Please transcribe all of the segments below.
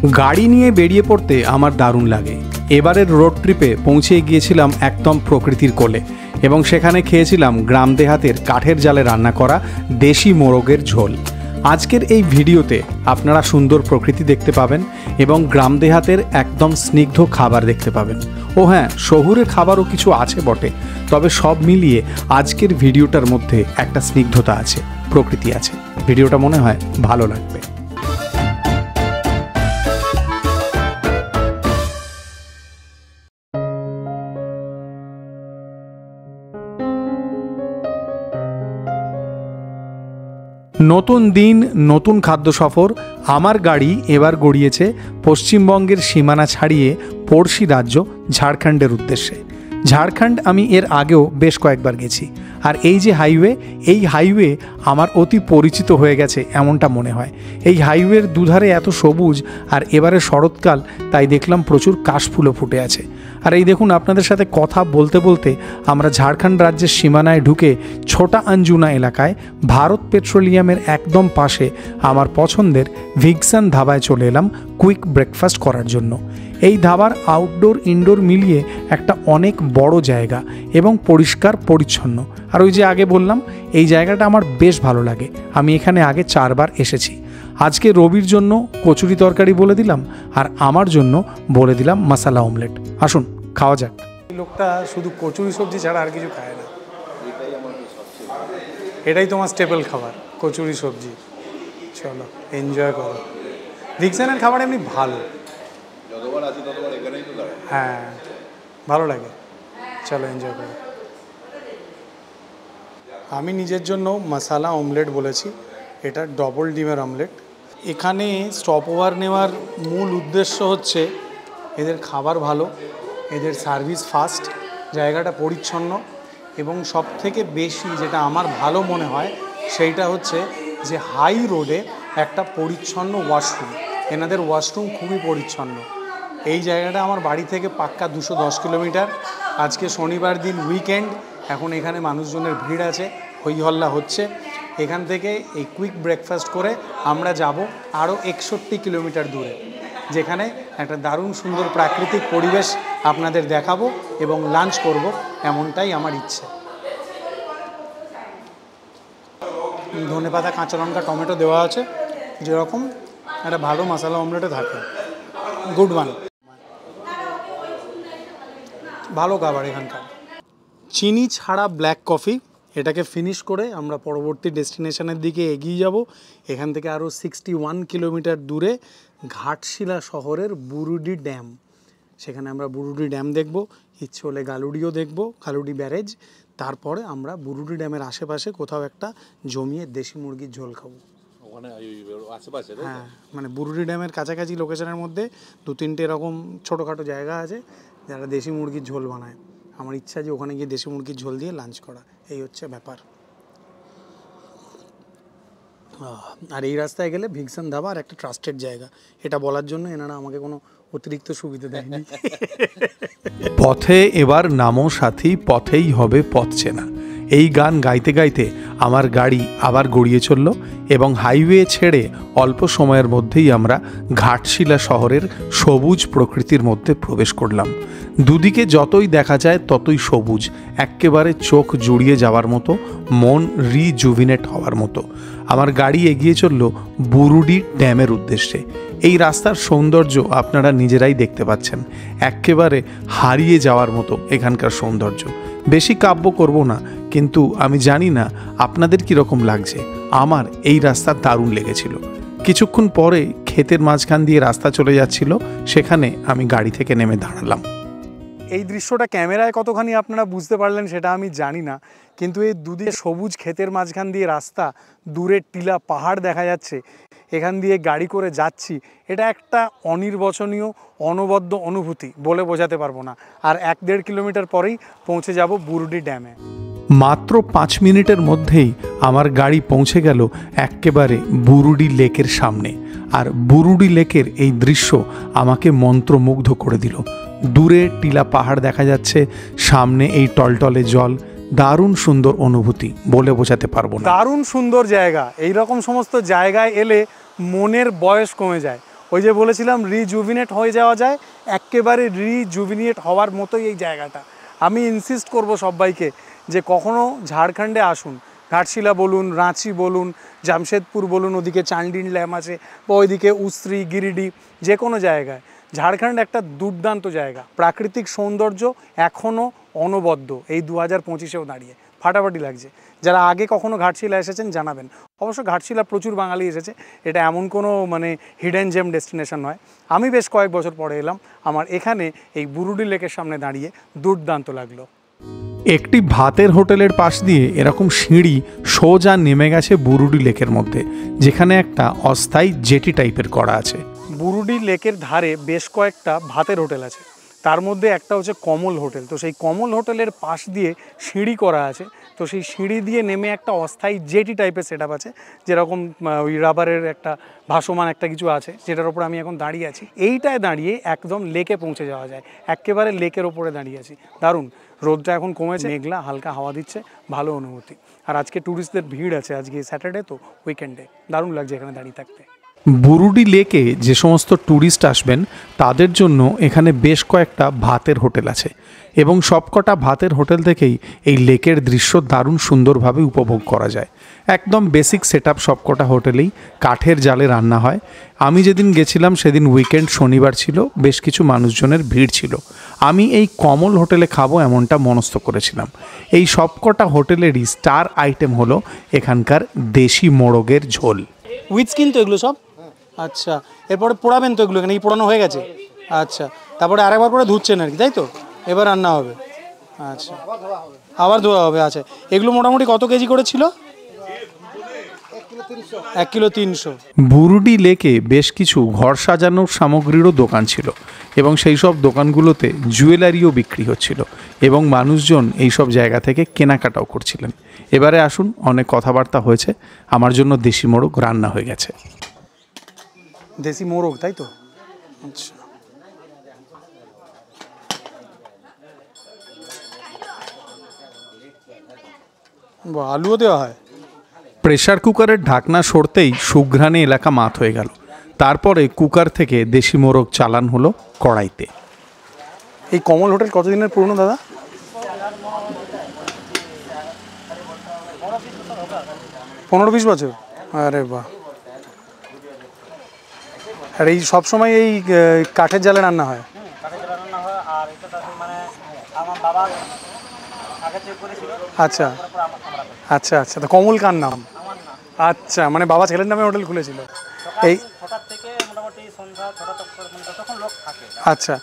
গাড়ি নিয়ে বেরিয়ে পড়তে আমার দারুণ লাগে। এবারের রোড ট্রিপে পৌঁছে গিয়েছিলাম একদম প্রকৃতির কোলে এবং সেখানে খেয়েছিলাম গ্রাম দেহাতের কাঠের জালে রান্না করা দেশি মোরগের ঝোল। আজকের এই ভিডিওতে আপনারা সুন্দর প্রকৃতি দেখতে পাবেন এবং গ্রাম দেহাতের একদম স্নিগ্ধ খাবার দেখতে পাবেন। ও হ্যাঁ, শহুরে খাবারও কিছু আছে বটে, তবে সব মিলিয়ে আজকের ভিডিওটার মধ্যে একটা স্নিগ্ধতা আছে, প্রকৃতি আছে। ভিডিওটা মনে হয় ভালো লাগবে। নতুন দিন, নতুন খাদ্য সফর। আমার গাড়ি এবার গড়িয়েছে পশ্চিমবঙ্গের সীমানা ছাড়িয়ে পড়শি রাজ্য ঝাড়খণ্ডের উদ্দেশ্যে। ঝাড়খণ্ড আমি এর আগেও বেশ কয়েকবার গেছি, আর এই যে হাইওয়ে, এই হাইওয়ে আমার অতি পরিচিত হয়ে গেছে এমনটা মনে হয়। এই হাইওয়ের দুধারে এত সবুজ, আর এবারে শরৎকাল, তাই দেখলাম প্রচুর কাশফুলও ফুটে আছে। আর এই দেখুন, আপনাদের সাথে কথা বলতে বলতে আমরা ঝাড়খণ্ড রাজ্যের সীমানায় ঢুকে ছোটা আঞ্জুনা এলাকায় ভারত পেট্রোলিয়ামের একদম পাশে আমার পছন্দের ভিক্সান ধাবায় চলে এলাম কুইক ব্রেকফাস্ট করার জন্য। এই ধাবার আউটডোর ইনডোর মিলিয়ে একটা অনেক বড় জায়গা এবং পরিষ্কার পরিচ্ছন্ন। আর ওই যে আগে বললাম, এই জায়গাটা আমার বেশ ভালো লাগে। আমি এখানে আগে 4 বার এসেছি। আজকে রবির জন্য কচুরি তরকারি বলে দিলাম, আর আমার জন্য বলে দিলাম মশলা অমলেট। আসুন খাওয়া যাক। এই লোকটা শুধু কচুরি সবজি ছাড়া আর কিছু খায় না। এটাই তোমার স্টেপল খাবার, কচুরি সবজি। চলো এনজয় করো। ভিক্সানের খাবার এমনি ভালো, হ্যাঁ ভালো লাগে। চলো এনজয় করো। আমি নিজের জন্য মশলা অমলেট বলেছি, এটা ডবল ডিমের অমলেট। এখানে স্টপ ওভার নেওয়ার মূল উদ্দেশ্য হচ্ছে এদের খাবার ভালো, এদের সার্ভিস ফাস্ট, জায়গাটা পরিচ্ছন্ন, এবং সব থেকে বেশি যেটা আমার ভালো মনে হয় সেইটা হচ্ছে যে হাই রোডে একটা পরিচ্ছন্ন ওয়াশরুম। এনাদের ওয়াশরুম খুবই পরিচ্ছন্ন। এই জায়গাটা আমার বাড়ি থেকে পাক্কা 210 কিলোমিটার। আজকে শনিবার দিন, উইকেন্ড, এখন এখানে মানুষজনের ভিড় আছে, হই হল্লা হচ্ছে। এখান থেকে এই কুইক ব্রেকফাস্ট করে আমরা যাব আরও 61 কিলোমিটার দূরে, যেখানে একটা দারুণ সুন্দর প্রাকৃতিক পরিবেশ আপনাদের দেখাবো এবং লাঞ্চ করব, এমনটাই আমার ইচ্ছে। ধনেপাতা, কাঁচা লঙ্কা, টমেটো দেওয়া আছে, যেরকম একটা ভালো মশলা অমলেটে থাকে। গুড ওয়ান, ভালো খাবার এখানকার। চিনি ছাড়া ব্ল্যাক কফি, এটাকে ফিনিশ করে আমরা পরবর্তী ডেস্টিনেশনের দিকে এগিয়ে যাব। এখান থেকে আরও 61 কিলোমিটার দূরে ঘাটশিলা শহরের বুরুডি ড্যাম, সেখানে আমরা বুরুডি ড্যাম দেখব। ইচ্ছে হলে গালুডিও দেখব, গালুডি ব্যারেজ। তারপরে আমরা বুরুডি ড্যামের আশেপাশে কোথাও একটা জমিয়ে দেশি মুরগির ঝোল খাবো। হ্যাঁ, মানে বুরুডি ড্যামের কাছাকাছি লোকেশনের মধ্যে 2-3টে এরকম ছোটোখাটো জায়গা আছে যারা দেশি মুরগির ঝোল বানায়। আমার ইচ্ছা যে ওখানে গিয়ে দেশি মুরগির ঝোল দিয়ে লাঞ্চ করা, এই হচ্ছে ব্যাপার। আর এই রাস্তায় গেলে ভিক্সান ধাবা আর একটা ট্রাস্টেড জায়গা, এটা বলার জন্য এনারা আমাকে কোনো অতিরিক্ত সুবিধা দেয়নি। পথে এবার নামো সাথী, পথেই হবে পথ চেনা। এই গান গাইতে গাইতে আমার গাড়ি আবার গড়িয়ে চলল এবং হাইওয়ে ছেড়ে অল্প সময়ের মধ্যেই আমরা ঘাটশিলা শহরের সবুজ প্রকৃতির মধ্যে প্রবেশ করলাম। দুদিকে যতই দেখা যায় ততই সবুজ, একেবারে চোখ জুড়িয়ে যাওয়ার মতো, মন রিজুভিনেট হওয়ার মতো। আমার গাড়ি এগিয়ে চলল বুরুডি ড্যামের উদ্দেশ্যে। এই রাস্তার সৌন্দর্য আপনারা নিজেরাই দেখতে পাচ্ছেন, একেবারে হারিয়ে যাওয়ার মতো এখানকার সৌন্দর্য। বেশি কাব্য করব না, কিন্তু আমি জানি না আপনাদের কীরকম লাগছে। আমার এই রাস্তা দারুণ লেগেছিল। কিছুক্ষণ পরে ক্ষেতের মাঝখান দিয়ে রাস্তা চলে যাচ্ছিল, সেখানে আমি গাড়ি থেকে নেমে দাঁড়ালাম। এই দৃশ্যটা ক্যামেরায় কতখানি আপনারা বুঝতে পারলেন সেটা আমি জানি না, কিন্তু এই দুদিকে সবুজ ক্ষেতের মাঝখান দিয়ে রাস্তা, দূরে টিলা পাহাড় দেখা যাচ্ছে, এখান দিয়ে গাড়ি করে যাচ্ছি, এটা একটা অনির্বচনীয় অনবদ্য অনুভূতি, বলে বোঝাতে পারবো না। আর 1-1.5 কিলোমিটার পরেই পৌঁছে যাব বুরুডি ড্যামে। মাত্র 5 মিনিটের মধ্যেই আমার গাড়ি পৌঁছে গেল একেবারে বুরুডি লেকের সামনে। আর বুরুডি লেকের এই দৃশ্য আমাকে মন্ত্রমুগ্ধ করে দিল। দূরে টিলা পাহাড় দেখা যাচ্ছে, সামনে এই টলটলে জল, দারুণ সুন্দর অনুভূতি, বলে বোঝাতে পারবো না। দারুণ সুন্দর জায়গা। এই রকম সমস্ত জায়গায় এলে মনের বয়স কমে যায়, ওই যে বলেছিলাম রিজুভিনেট হয়ে যাওয়া যায়, একেবারে রিজুভিনেট হওয়ার মতোই এই জায়গাটা। আমি ইনসিস্ট করব সবাইকে যে কখনো ঝাড়খণ্ডে আসুন, ঘাটশিলা বলুন, রাঁচি বলুন, জামশেদপুর বলুন, ওদিকে চান্ডিল ড্যাম আছে, বা ওইদিকে উসরি, গিরিডি, যে কোনো জায়গায় ঝাড়খণ্ড একটা দুর্দান্ত জায়গা। প্রাকৃতিক সৌন্দর্য এখনও অনবদ্য, এই 2025-এও দাঁড়িয়ে ফাটাফাটি লাগছে। যারা আগে কখনো ঘাটশিলা এসেছেন জানাবেন। অবশ্য ঘাটশিলা প্রচুর বাঙালি এসেছে, এটা এমন কোনো মানে হিডেন জেম ডেস্টিনেশন নয়। আমি বেশ কয়েক বছর পরে এলাম, আমার এখানে এই বুরুডি লেকের সামনে দাঁড়িয়ে দুর্দান্ত লাগলো। একটি ভাতের হোটেলের পাশ দিয়ে এরকম সিঁড়ি সোজা নেমে গেছে বুরুডি লেকের মধ্যে, যেখানে একটা অস্থায়ী জেটি টাইপের করা আছে। বুরুডি লেকের ধারে বেশ কয়েকটা ভাতের হোটেল আছে, তার মধ্যে একটা হচ্ছে কমল হোটেল। তো সেই কমল হোটেলের পাশ দিয়ে সিঁড়ি করা আছে, তো সেই সিঁড়ি দিয়ে নেমে একটা অস্থায়ী জেটি টাইপের সেট আপ আছে, যেরকম ওই রাবারের একটা ভাসমান একটা কিছু আছে, যেটার ওপর আমি এখন দাঁড়িয়ে আছি। এইটায় দাঁড়িয়ে একদম লেকে পৌঁছে যাওয়া যায়, একেবারে লেকের ওপরে দাঁড়িয়ে আছি। দারুণ, রোদটা এখন কমেছে, মেঘলা, হালকা হাওয়া দিচ্ছে, ভালো অনুভূতি। আর আজকে ট্যুরিস্টদের ভিড় আছে, আজকে স্যাটারডে তো উইকেন্ডে, দারুণ লাগছে এখানে দাঁড়িয়ে থাকতে। বুরুডি লেকে যে সমস্ত ট্যুরিস্ট আসবেন তাদের জন্য এখানে বেশ কয়েকটা ভাতের হোটেল আছে, এবং সবকটা ভাতের হোটেল থেকেই এই লেকের দৃশ্য দারুণ সুন্দরভাবে উপভোগ করা যায়। একদম বেসিক সেট আপ সবকটা হোটেলেই কাঠের জালে রান্না হয়। আমি যেদিন গেছিলাম সেদিন উইকেন্ড, শনিবার ছিল, বেশ কিছু মানুষজনের ভিড় ছিল। আমি এই কমল হোটেলে খাবো এমনটা মনস্থ করেছিলাম। এই সবকটা হোটেলেরই স্টার আইটেম হলো এখানকার দেশি মোরগের ঝোল। উইথ স্কিন তো এগুলো সব? আচ্ছা, এরপরে পোড়াবেন তো এগুলো? এখানে কি পোড়ানো হয়ে গেছে? আচ্ছা, তারপরে আরেকবার পরে ধুচ্ছেন আর কি, তাই তো? এবার রান্না হবে। আচ্ছা, আবার ধোয়া হবে। আচ্ছা, এগুলো মোটামুটি কত কেজি করে ছিল? 1 কিলো 300। বুরুডি লেকে বেশ কিছু ঘর সাজানোর সামগ্রীরও দোকান ছিল, এবং সেই সব দোকানগুলোতে জুয়েলারিও বিক্রি হচ্ছিল, এবং মানুষজন এই সব জায়গা থেকে কেনাকাটাও করছিলেন। এবারে আসুন, অনেক কথাবার্তা হয়েছে, আমার জন্য দেশি মোরগ রান্না হয়ে গেছে। দেশি মোরগ, তাই তো? আচ্ছা, আলুও দেওয়া হয়? প্রেসার কুকারের ঢাকনা সরতেই সুঘ্রাণে এলাকা মাত হয়ে গেল। তারপরে কুকার থেকে দেশি মোরগ চালান হলো কড়াইতে। এই কমল হোটেল কতদিনের পুরনো দাদা? 15-20 বছর? আরে বাহ। আর এই সবসময় এই কাঠের জালে রান্না হয়? আর এটা মানে আমার বাবা আগে চেক করেছিল। আচ্ছা আচ্ছা আচ্ছা, তো কমল কার নাম? আচ্ছা, মানে বাবা ছেলের নামে হোটেল খুলেছিল। এই থেকে মোটামুটি সন্ধ্যা 6টা তখন লোক থাকে। আচ্ছা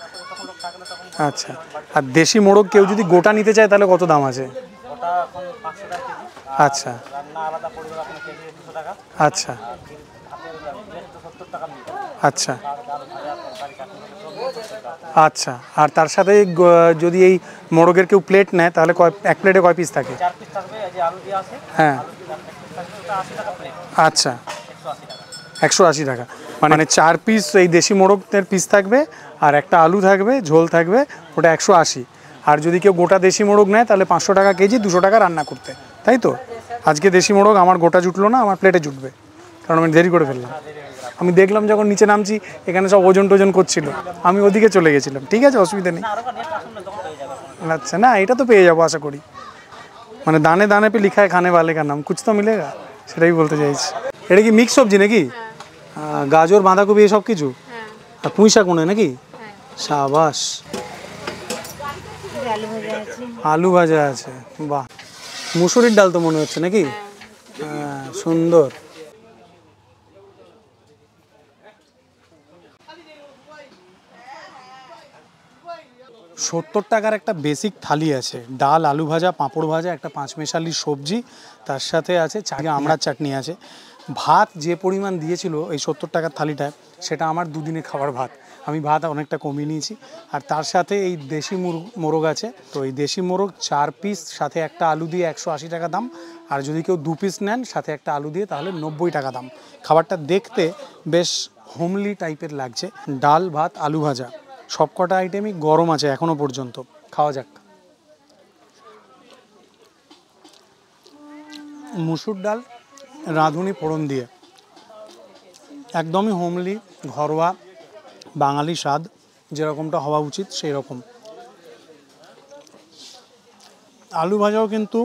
আচ্ছা, আর দেশি মোরগ কেউ যদি গোটা নিতে চায় তাহলে কত দাম আছে? গোটা এখন 500 টাকা কেজি। আচ্ছা, রান্না আলাদা পড়বে আপনার কেজি 200 টাকা। আচ্ছা আচ্ছা আচ্ছা, আর তার সাথে যদি এই মোরগের কেউ প্লেট নেয় তাহলে এক প্লেটে কয় পিস থাকে? 4 পিস থাকবে, এই যে আলু দিয়ে আছে। হ্যাঁ, আচ্ছা, 180 টাকা। মানে 4 পিস এই দেশি মোরগের পিস থাকবে, আর একটা আলু থাকবে, ঝোল থাকবে, ওটা 180। আর যদি কেউ গোটা দেশি মোরগ নেয় তাহলে 500 টাকা কেজি, 200 টাকা রান্না করতে, তাই তো? আজকে দেশি মোরগ আমার গোটা জুটলো না, আমার প্লেটে জুটবে, কারণ আমি দেরি করে ফেললাম। আমি দেখলাম যখন নিচে নামছি এখানে সব ওজন টোজন করছিল, আমি ওদিকে চলে গেছিলাম। ঠিক আছে, অসুবিধা নেই। আচ্ছা, না এটা তো পেয়ে যাবো আশা করি। মানে দানে দানে পে লিখা है खाने वाले का नाम, कुछ तो मिलेगा, সেটাই বলতে চাইছি। এটা কি মিক্স সবজি নাকি? গাজর, বাঁধাকপি এসব কিছু? আর পুঁই শাক মনে হয় নাকি? সাবাস, আলু ভাজা আছে, বাহ। মুসুরির ডাল তো মনে হচ্ছে নাকি? হ্যাঁ, সুন্দর। $70 টাকার একটা বেসিক থালি আছে, ডাল, আলু ভাজা, পাঁপড় ভাজা, একটা 5 মেশালি সবজি, তার সাথে আছে আমড়ার চাটনি আছে। ভাত যে পরিমাণ দিয়েছিল এই 70 টাকার থালিটায়, সেটা আমার 2 দিনে খাওয়ার ভাত। আমি ভাত অনেকটা কমিয়ে নিয়েছি। আর তার সাথে এই দেশি মোরগ আছে, তো এই দেশি মোরগ 4 পিস, সাথে একটা আলু দিয়ে 180 টাকা দাম। আর যদি কেউ 2 পিস নেন সাথে একটা আলু দিয়ে, তাহলে 90 টাকা দাম। খাবারটা দেখতে বেশ হোমলি টাইপের লাগছে। ডাল, ভাত, আলু ভাজা, সবকটা আইটেমই গরম আছে এখনো পর্যন্ত। খাওয়া যাক। মুসুর ডাল রাঁধুনি ফোড়ন দিয়ে, একদমই হোমলি, ঘরোয়া, বাঙালি স্বাদ, যেরকমটা হওয়া উচিত সেই রকম। আলু ভাজাও কিন্তু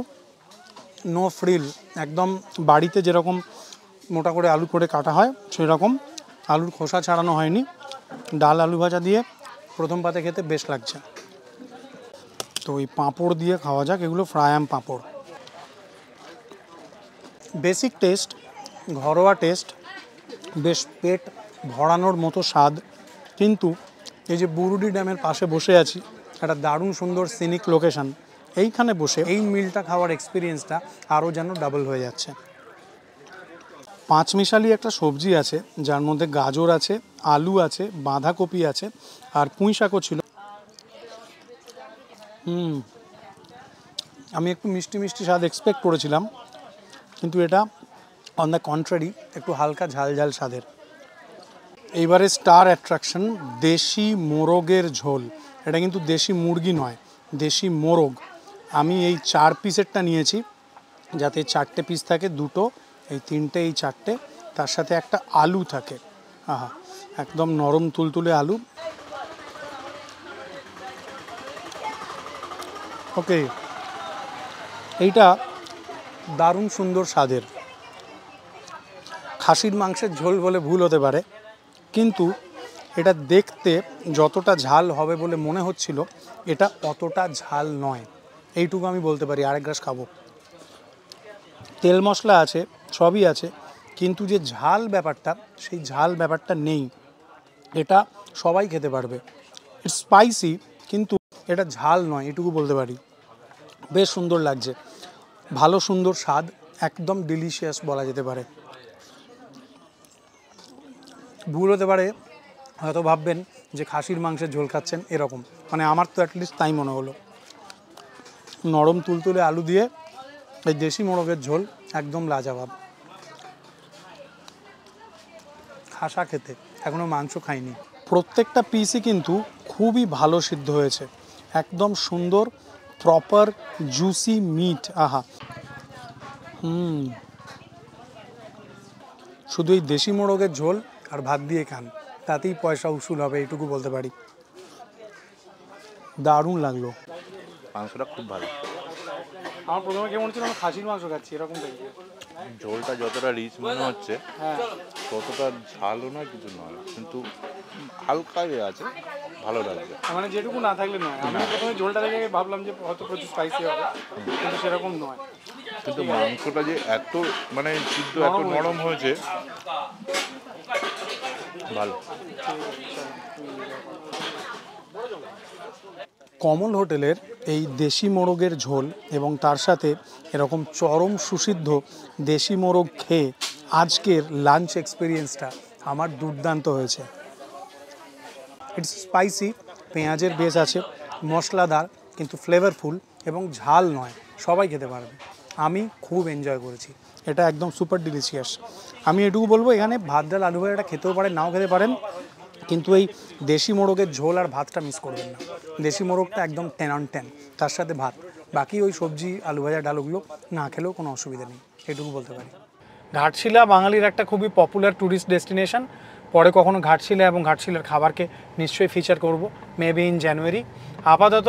নো ফ্রিল, একদম বাড়িতে যেরকম মোটা করে আলু করে কাটা হয় সেই রকম, আলুর খোসা ছাড়ানো হয়নি। ডাল আলু ভাজা দিয়ে প্রথম পাতে খেতে বেশ লাগছে। তো ওই পাঁপড় দিয়ে খাওয়া যাক, এগুলো ফ্রায়াম পাঁপড়। বেসিক টেস্ট, ঘরোয়া টেস্ট, বেশ পেট ভরানোর মতো স্বাদ। কিন্তু এই যে বুরুডি ড্যামের পাশে বসে আছি, একটা দারুণ সুন্দর সিনিক লোকেশন, এইখানে বসে এই মিলটা খাওয়ার এক্সপিরিয়েন্সটা আরও যেন ডাবল হয়ে যাচ্ছে। পাঁচমিশালি একটা সবজি আছে, যার মধ্যে গাজর আছে, আলু আছে, বাঁধাকপি আছে, আর পুঁই শাকও ছিল। আমি একটু মিষ্টি মিষ্টি স্বাদ এক্সপেক্ট করেছিলাম, কিন্তু এটা অন দ্য কন্ট্রারি একটু হালকা ঝাল ঝাল স্বাদের। এইবারে স্টার অ্যাট্রাকশন, দেশি মোরগের ঝোল। এটা কিন্তু দেশি মুরগি নয়, দেশি মোরগ। আমি এই 4 পিসেরটা নিয়েছি, যাতে 4টে পিস থাকে, 2টো, এই 3টে, এই 4টে, তার সাথে একটা আলু থাকে। আহা, একদম নরম তুলতুলে আলু। ওকে, এইটা দারুণ সুন্দর স্বাদের। খাসির মাংসের ঝোল বলে ভুল হতে পারে, কিন্তু এটা দেখতে যতটা ঝাল হবে বলে মনে হচ্ছিল, এটা অতটা ঝাল নয়, এইটুকু আমি বলতে পারি। আরেক গ্লাস খাবো। তেল মশলা আছে, সবই আছে, কিন্তু যে ঝাল ব্যাপারটা, সেই ঝাল ব্যাপারটা নেই। এটা সবাই খেতে পারবে। ইটস স্পাইসি, কিন্তু এটা ঝাল নয়, এটুকু বলতে পারি। বেশ সুন্দর লাগছে, ভালো সুন্দর স্বাদ, একদম ডিলিশিয়াস বলা যেতে পারে। ভুল হতে পারে, হয়তো ভাববেন যে খাসির মাংসের ঝোল খাচ্ছেন এরকম, মানে আমার তো অ্যাটলিস্ট তাই মনে হলো। নরম তুলতুলে আলু দিয়ে এই দেশি মোরগের ঝোল একদম লাজবাব। খাসা খেতে, এখনও মাংস খাইনি। প্রত্যেকটা পিসই কিন্তু খুবই ভালো সিদ্ধ হয়েছে, একদম সুন্দর প্রপার জুসি মিট। আহা, শুধু এই দেশি মোরগের ঝোল আর ভাত দিয়ে খান, তাতেই পয়সা উসুল হবে, এইটুকু বলতে পারি। দারুণ লাগলো, মাংসটা খুব ভালো। আমার প্রথমে কেমন হচ্ছিল, আমি খাসির মাংস খাচ্ছি এরকম দেখি। ঝোলটা যতটা রিচ মনে হচ্ছে, হ্যাঁ, ততটা ঝালও না, কিছু নয়, কিন্তু হালকা আছে, ভালো লাগছে। মানে যেটুকু না থাকলে নয়। আমি প্রথমে ঝোলটা দেখে ভাবলাম যে হয়তো প্রচুর স্পাইসি হবে, কিন্তু সেরকম নয়। কিন্তু মাংসটা যে এত মানে সিদ্ধ, এত নরম হয়েছে, ভালো। কমল হোটেলের এই দেশি মোরগের ঝোল এবং তার সাথে এরকম চরম সুসিদ্ধ দেশি মোরগ খেয়ে আজকের লাঞ্চ এক্সপিরিয়েন্সটা আমার দুর্দান্ত হয়েছে। ইটস স্পাইসি, পেঁয়াজের বেস আছে, মশলাদার কিন্তু ফ্লেভারফুল, এবং ঝাল নয়, সবাই খেতে পারবে। আমি খুব এনজয় করেছি, এটা একদম সুপার ডিলিশিয়াস। আমি এটুকু বলবো, এখানে ভাত ডাল আলু ভাজাটা খেতেও পারেন, নাও খেতে পারেন, কিন্তু এই দেশি মোরগের ঝোল আর ভাতটা মিস করবেন না। দেশি মোরগটা একদম 10 on 10, তার সাথে ভাত। বাকি ওই সবজি আলু ভাজা ডালগুলো না খেলেও কোনো অসুবিধা নেই, এটুকু বলতে পারি। ঘাটশিলা বাঙালির একটা খুবই পপুলার ট্যুরিস্ট ডেস্টিনেশন। পরে কখনো ঘাটশিলা এবং ঘাটশিলার খাবারকে নিশ্চয়ই ফিচার করব, মেবি ইন জানুয়ারি। আপাতত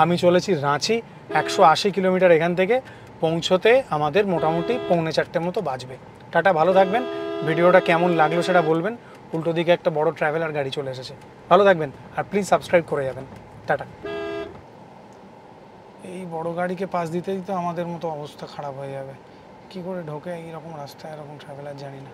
আমি চলেছি রাঁচি, 180 কিলোমিটার এখান থেকে, পৌঁছতে আমাদের মোটামুটি 3:45 মতো বাজবে। টাটা, ভালো থাকবেন। ভিডিওটা কেমন লাগলো সেটা বলবেন। উল্টো দিকে একটা বড় ট্রাভেলার গাড়ি চলে এসেছে। ভালো থাকবেন, আর প্লিজ সাবস্ক্রাইব করে যাবেন। টাটা। এই বড় গাড়িকে পাশ দিতে দিতে আমাদের মতো অবস্থা খারাপ হয়ে যাবে। কি করে ঢোকে এইরকম রাস্তায় এরকম ট্রাভেলার জানি না।